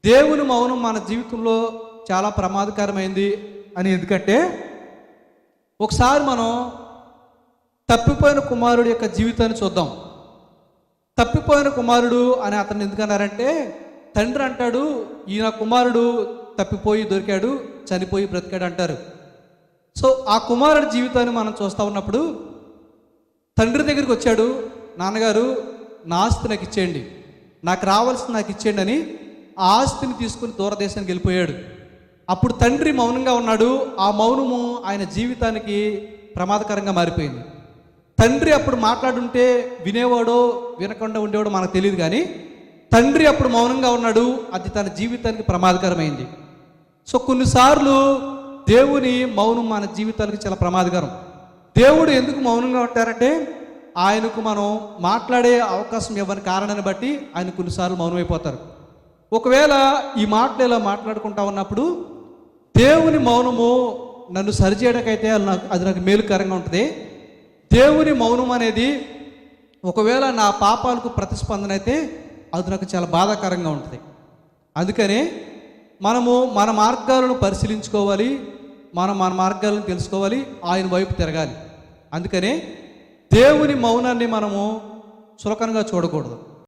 దేవుని మౌనం మన జీవితంలో చాలా ప్రమాదకరమైంది అని. ఎందుకంటే ఒకసారి మనం తప్పిపోయిన కుమారుడి యొక్క జీవితాన్ని చూద్దాం. తప్పిపోయిన కుమారుడు అని అతను ఎందుకన్నారంటే, తండ్రి అంటాడు, ఈయన కుమారుడు తప్పిపోయి దొరికాడు, చనిపోయి బ్రతికాడు అంటారు. సో ఆ కుమారుడి జీవితాన్ని మనం చూస్తూ ఉన్నప్పుడు, తండ్రి దగ్గరికి వచ్చాడు, నాన్నగారు నా ఆస్తి నాకు ఇచ్చేయండి, నాకు రావాల్సింది నాకు ఇచ్చేయండి అని ఆ ఆస్తిని తీసుకుని దూరదేశానికి వెళ్ళిపోయాడు. అప్పుడు తండ్రి మౌనంగా ఉన్నాడు. ఆ మౌనము ఆయన జీవితానికి ప్రమాదకరంగా మారిపోయింది. తండ్రి అప్పుడు మాట్లాడుంటే వినేవాడో వినకుండా ఉండేవాడో మనకు తెలియదు, కానీ తండ్రి అప్పుడు మౌనంగా ఉన్నాడు. అది తన జీవితానికి ప్రమాదకరమైంది. సో కొన్నిసార్లు దేవుని మౌనం మన జీవితానికి చాలా ప్రమాదకరం. దేవుడు ఎందుకు మౌనంగా ఉంటారంటే, ఆయనకు మనం మాట్లాడే అవకాశం ఇవ్వని కారణాన్ని బట్టి ఆయన కొన్నిసార్లు మౌనమైపోతారు. ఒకవేళ ఈ మాటలు ఇలా మాట్లాడుకుంటా ఉన్నప్పుడు దేవుని మౌనము నన్ను సరిచేయడానికైతే అది నాకు మేలుకరంగా ఉంటుంది. దేవుని మౌనం అనేది ఒకవేళ నా పాపాలకు ప్రతిస్పందన అయితే అది నాకు చాలా బాధాకరంగా ఉంటుంది. అందుకనే మనము మన మార్గాలను పరిశీలించుకోవాలి, మన మార్గాలను తెలుసుకోవాలి, ఆయన వైపు తిరగాలి. అందుకనే దేవుని మౌనాన్ని మనము చులకనగా చూడకూడదు.